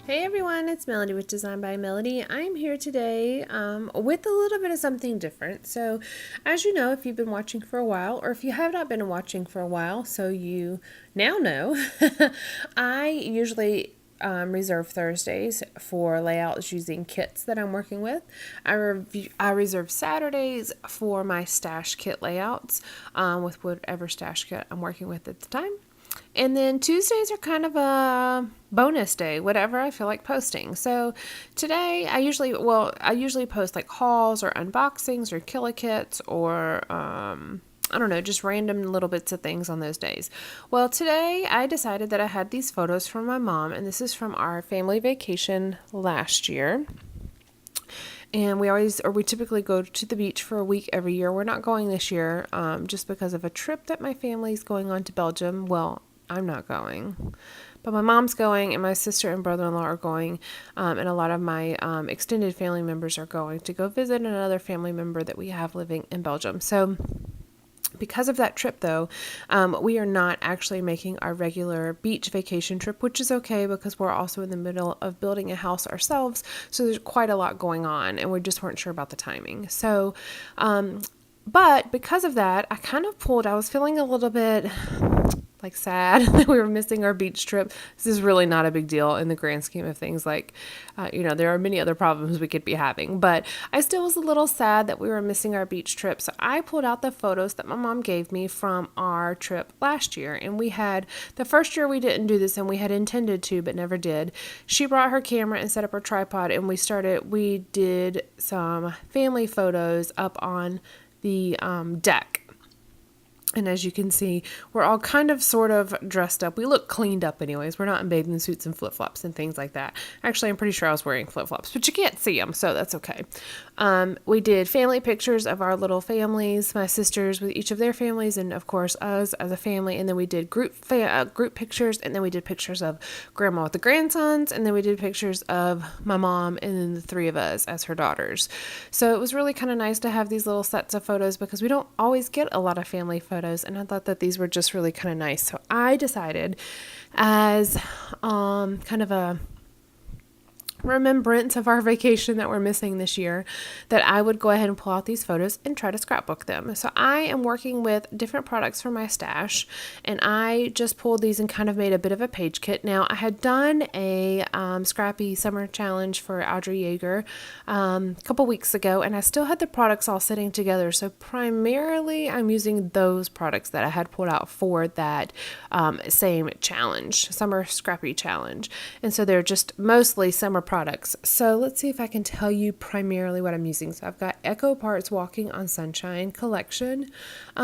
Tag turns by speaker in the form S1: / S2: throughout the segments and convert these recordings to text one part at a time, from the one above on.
S1: Hey everyone, it's Melody with Design by Melody. I'm here today with a little bit of something different. So, as you know, if you've been watching for a while, or if you have not been watching for a while, so you now know, I usually reserve Thursdays for layouts using kits that I'm working with. I reserve Saturdays for my stash kit layouts with whatever stash kit I'm working with at the time. And then Tuesdays are kind of a bonus day, whatever I feel like posting. So today I usually post like hauls or unboxings or killer kits or I don't know, just random little bits of things on those days. Well, today I decided that I had these photos from my mom, and this is from our family vacation last year. And we typically go to the beach for a week every year. We're not going this year just because of a trip that my family's going on to Belgium. Well, I'm not going, but my mom's going, and my sister and brother-in-law are going, and a lot of my extended family members are going to go visit another family member that we have living in Belgium. So because of that trip, though, we are not actually making our regular beach vacation trip, which is okay because we're also in the middle of building a house ourselves. So there's quite a lot going on, and we just weren't sure about the timing. So, but because of that, I was feeling a little bit like sad that we were missing our beach trip. This is really not a big deal in the grand scheme of things. Like, there are many other problems we could be having, but I still was a little sad that we were missing our beach trip. So I pulled out the photos that my mom gave me from our trip last year. And the first year we didn't do this, and we had intended to, but never did. She brought her camera and set up her tripod, and we did some family photos up on the deck. And as you can see, we're all kind of sort of dressed up. We look cleaned up anyways. We're not in bathing suits and flip-flops and things like that. Actually, I'm pretty sure I was wearing flip-flops, but you can't see them, so that's okay. We did family pictures of our little families, my sisters with each of their families, and of course us as a family. And then we did group pictures, and then we did pictures of grandma with the grandsons, and then we did pictures of my mom and then the three of us as her daughters. So it was really kind of nice to have these little sets of photos because we don't always get a lot of family photos. And I thought that these were just really kind of nice. So I decided, as kind of a remembrance of our vacation that we're missing this year, that I would go ahead and pull out these photos and try to scrapbook them. So I am working with different products for my stash, and I just pulled these and kind of made a bit of a page kit. Now, I had done a Scrappy summer challenge for Audrey Yeager a couple weeks ago, and I still had the products all sitting together. So primarily I'm using those products that I had pulled out for that same challenge, summer Scrappy challenge. And so they're just mostly summer products. So let's see if I can tell you primarily what I'm using. So I've got Echo Parts Walking on Sunshine collection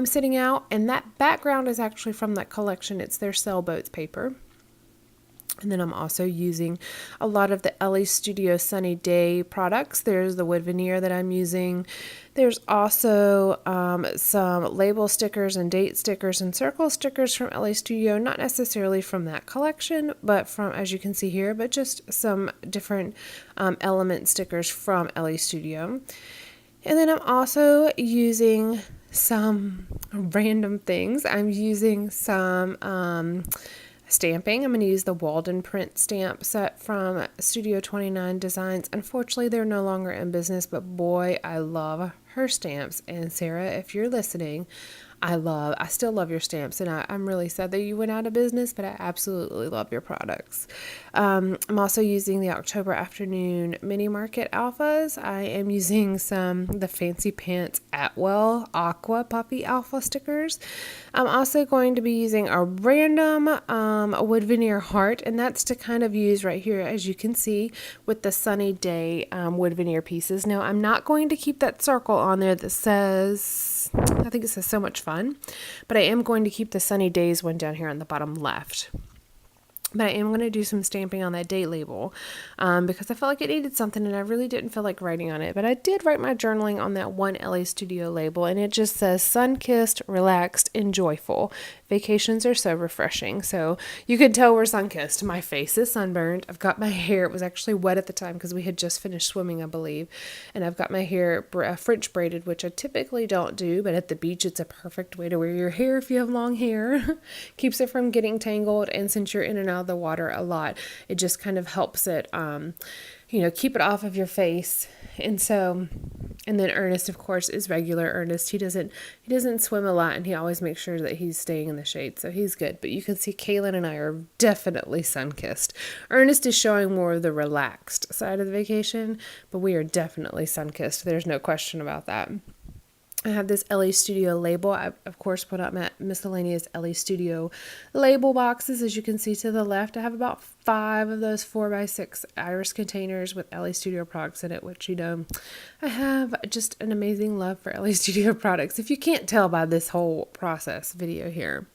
S1: sitting out, and that background is actually from that collection. It's their Sailboats paper. And then I'm also using a lot of the LA Studio Sunny Day products. There's the wood veneer that I'm using. There's also some label stickers and date stickers and circle stickers from LA Studio, not necessarily from that collection, but from, as you can see here, but just some different element stickers from LA Studio. And then I'm also using some random things. I'm using some stamping. I'm going to use the Walden print stamp set from Studio 29 Designs. Unfortunately, they're no longer in business, but boy, I love her stamps. And Sarah, if you're listening, I still love your stamps, and I'm really sad that you went out of business, but I absolutely love your products. I'm also using the October Afternoon Mini Market Alphas. I am using the Fancy Pants Atwell Aqua Puppy Alpha stickers. I'm also going to be using a random wood veneer heart, and that's to kind of use right here, as you can see, with the Sunny Day wood veneer pieces. Now, I'm not going to keep that circle on there that says, I think it says So Much Fun, but I am going to keep the Sunny Days one down here on the bottom left. But I am going to do some stamping on that date label because I felt like it needed something, and I really didn't feel like writing on it. But I did write my journaling on that one LA Studio label, and it just says sun-kissed, relaxed, and joyful. Vacations are so refreshing. So you can tell we're sun-kissed. My face is sunburned. I've got my hair. It was actually wet at the time because we had just finished swimming, I believe. And I've got my hair French braided, which I typically don't do, but at the beach it's a perfect way to wear your hair if you have long hair. Keeps it from getting tangled, and since you're in and out out of the water a lot. It just kind of helps it, keep it off of your face. And so, and then Ernest, of course, is regular Ernest. He doesn't swim a lot, and he always makes sure that he's staying in the shade, so he's good. But you can see Kaylin and I are definitely sun-kissed. Ernest is showing more of the relaxed side of the vacation, but we are definitely sun-kissed. There's no question about that. I have this LA Studio label. I, of course, put out my miscellaneous LA Studio label boxes. As you can see to the left, I have about 5 of those 4x6 iris containers with LA Studio products in it, which, I have just an amazing love for LA Studio products, if you can't tell by this whole process video here.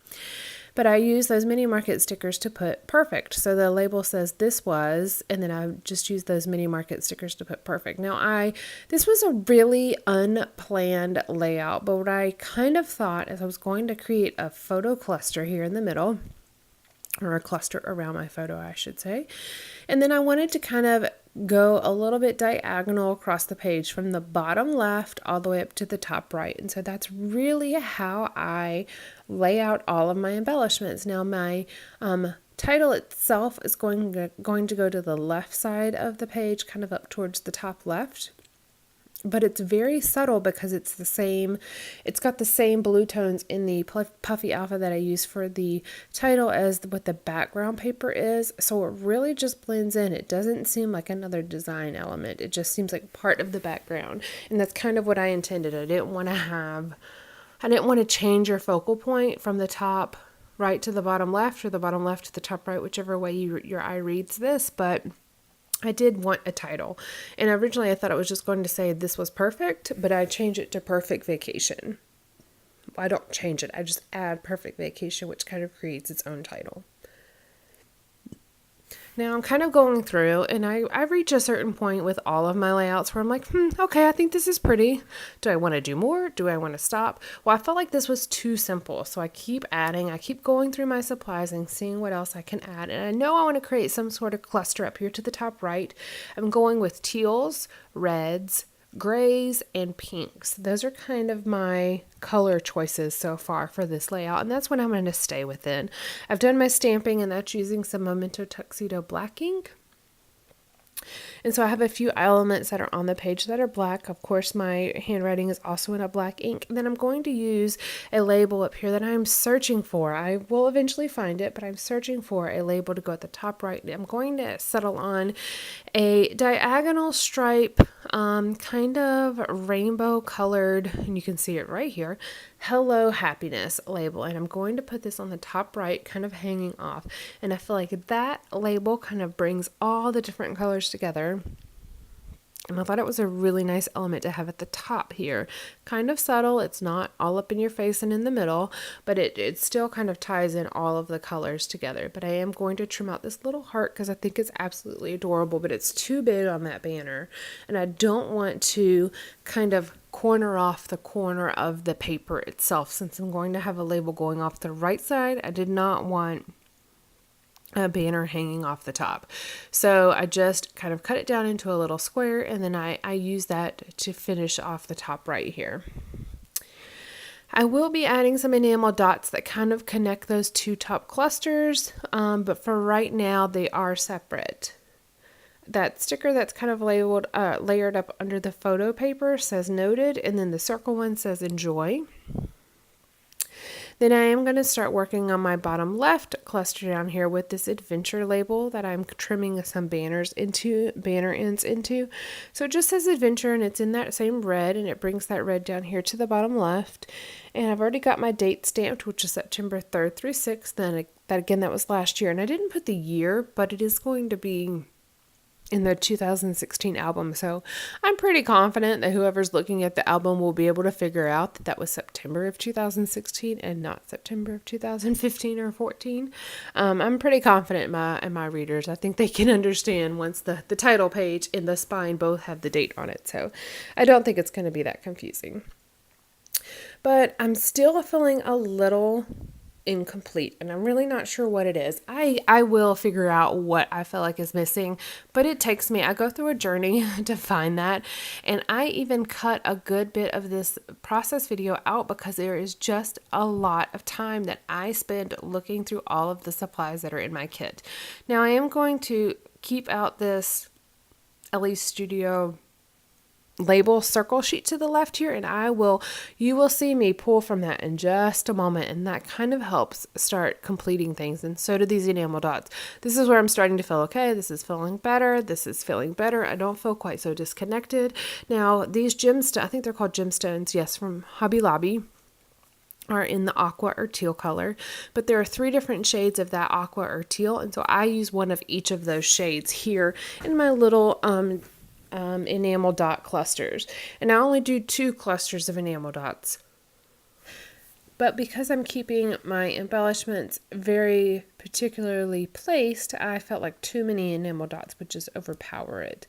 S1: But I use those mini market stickers to put perfect. So the label says this was, and then I just use those mini market stickers to put perfect. Now this was a really unplanned layout, but what I kind of thought is I was going to create a photo cluster here in the middle, or a cluster around my photo, I should say. And then I wanted to kind of go a little bit diagonal across the page from the bottom left all the way up to the top right. And so that's really how I lay out all of my embellishments. Now my title itself is going to go to the left side of the page, kind of up towards the top left. But it's very subtle because it's got the same blue tones in the puffy alpha that I use for the title as what the background paper is. So it really just blends in. It doesn't seem like another design element. It just seems like part of the background. And that's kind of what I intended. I didn't want to change your focal point from the top right to the bottom left, or the bottom left to the top right, whichever way your eye reads this, but I did want a title, and originally I thought it was just going to say this was perfect, but I changed it to Perfect Vacation. I don't change it, I just add Perfect Vacation, which kind of creates its own title. Now I'm kind of going through, and I reach a certain point with all of my layouts where I'm like, okay, I think this is pretty. Do I want to do more? Do I want to stop? Well, I felt like this was too simple, so I keep adding. I keep going through my supplies and seeing what else I can add. And I know I want to create some sort of cluster up here to the top right. I'm going with teals, reds, grays, and pinks. Those are kind of my color choices so far for this layout, and that's what I'm going to stay within. I've done my stamping, and that's using some Memento Tuxedo black ink. And so I have a few elements that are on the page that are black. Of course, my handwriting is also in a black ink. And then I'm going to use a label up here that I'm searching for. I will eventually find it, but I'm searching for a label to go at the top right. I'm going to settle on a diagonal stripe, kind of rainbow colored, and you can see it right here, Hello Happiness label. And I'm going to put this on the top right, kind of hanging off. And I feel like that label kind of brings all the different colors together. And I thought it was a really nice element to have at the top here. Kind of subtle. It's not all up in your face and in the middle, but it still kind of ties in all of the colors together. But I am going to trim out this little heart because I think it's absolutely adorable, but it's too big on that banner. And I don't want to kind of corner off the corner of the paper itself. Since I'm going to have a label going off the right side, I did not want a banner hanging off the top. So I just kind of cut it down into a little square, and then I use that to finish off the top right here. I will be adding some enamel dots that kind of connect those two top clusters, but for right now they are separate. That sticker that's kind of labeled, layered up under the photo paper says noted, and then the circle one says enjoy. Then I am going to start working on my bottom left cluster down here with this adventure label that I'm trimming some banner ends into. So it just says adventure, and it's in that same red, and it brings that red down here to the bottom left. And I've already got my date stamped, which is September 3rd through 6th. Then that was last year, and I didn't put the year, but it is going to be in the 2016 album. So I'm pretty confident that whoever's looking at the album will be able to figure out that that was September of 2016 and not September of 2015 or 14. I'm pretty confident in my readers. I think they can understand once the title page and the spine both have the date on it. So I don't think it's going to be that confusing. But I'm still feeling a little incomplete, and I'm really not sure what it is. I will figure out what I feel like is missing, but it takes me, I go through a journey to find that, and I even cut a good bit of this process video out because there is just a lot of time that I spend looking through all of the supplies that are in my kit. Now I am going to keep out this Ellie Studio label circle sheet to the left here, and you will see me pull from that in just a moment, and that kind of helps start completing things, and so do these enamel dots. This is where I'm starting to feel okay, this is feeling better, this is feeling better. I don't feel quite so disconnected. Now these gemstones, I think they're called gemstones, yes, from Hobby Lobby, are in the aqua or teal color, but there are 3 different shades of that aqua or teal, and so I use one of each of those shades here in my little enamel dot clusters, and I only do 2 clusters of enamel dots. But because I'm keeping my embellishments very particularly placed, I felt like too many enamel dots would just overpower it.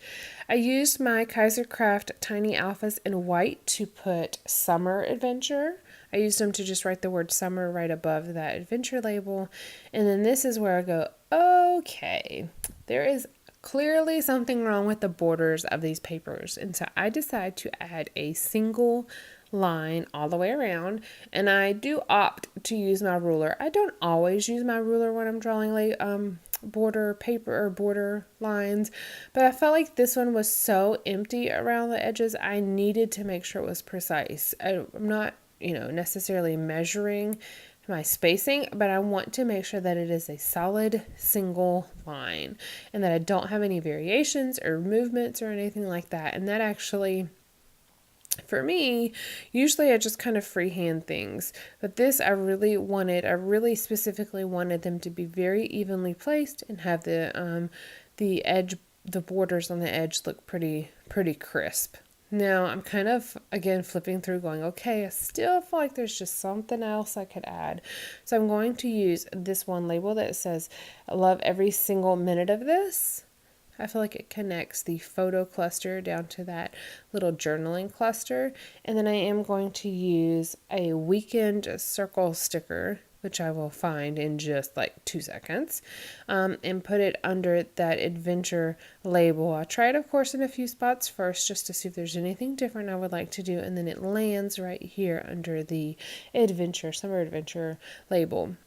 S1: I used my Kaisercraft Tiny Alphas in white to put Summer Adventure. I used them to just write the word summer right above that adventure label, and then this is where I go, okay, there is clearly something wrong with the borders of these papers, and so I decide to add a single line all the way around, and I do opt to use my ruler. I don't always use my ruler when I'm drawing border paper or border lines, but I felt like this one was so empty around the edges, I needed to make sure it was precise. I'm not, necessarily measuring my spacing, but I want to make sure that it is a solid single line and that I don't have any variations or movements or anything like that. And that actually, for me, usually I just kind of freehand things, but this I really specifically wanted them to be very evenly placed and have the borders on the edge look pretty crisp. Now I'm kind of, again, flipping through going, okay, I still feel like there's just something else I could add. So I'm going to use this one label that says, I love every single minute of this. I feel like it connects the photo cluster down to that little journaling cluster. And then I am going to use a weekend circle sticker, which I will find in just like 2 seconds, and put it under that adventure label. I tried, of course, in a few spots first just to see if there's anything different I would like to do, and then it lands right here under the summer adventure label.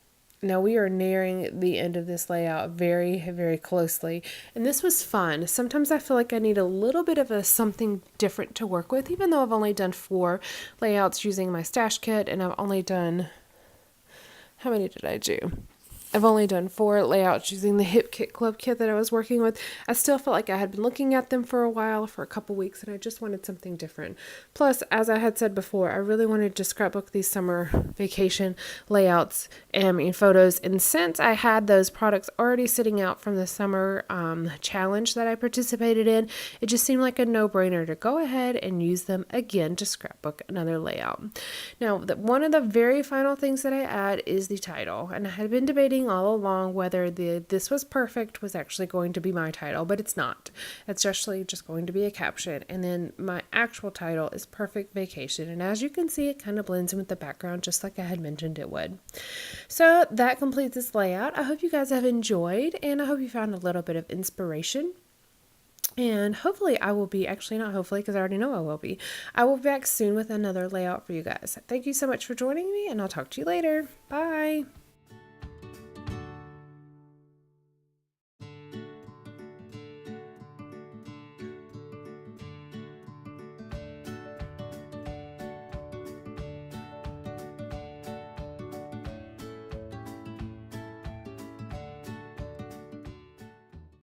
S1: Now we are nearing the end of this layout very, very closely, and this was fun. Sometimes I feel like I need a little bit of something different to work with, even though I've only done 4 layouts using my stash kit, and I've only done, how many did I do? I've only done 4 layouts using the Hip Kit Club kit that I was working with. I still felt like I had been looking at them for a couple weeks, and I just wanted something different. Plus, as I had said before, I really wanted to scrapbook these summer vacation layouts and photos. And since I had those products already sitting out from the summer challenge that I participated in, it just seemed like a no-brainer to go ahead and use them again to scrapbook another layout. Now, one of the very final things that I add is the title, and I had been debating all along whether this was perfect was actually going to be my title, but it's not. It's actually just going to be a caption, and then my actual title is Perfect Vacation, and as you can see, it kind of blends in with the background just like I had mentioned it would. So that completes this layout. I hope you guys have enjoyed, and I hope you found a little bit of inspiration. And hopefully I will be, actually not hopefully because I already know I will be be back soon with another layout for you guys. Thank you so much for joining me, and I'll talk to you later. Bye.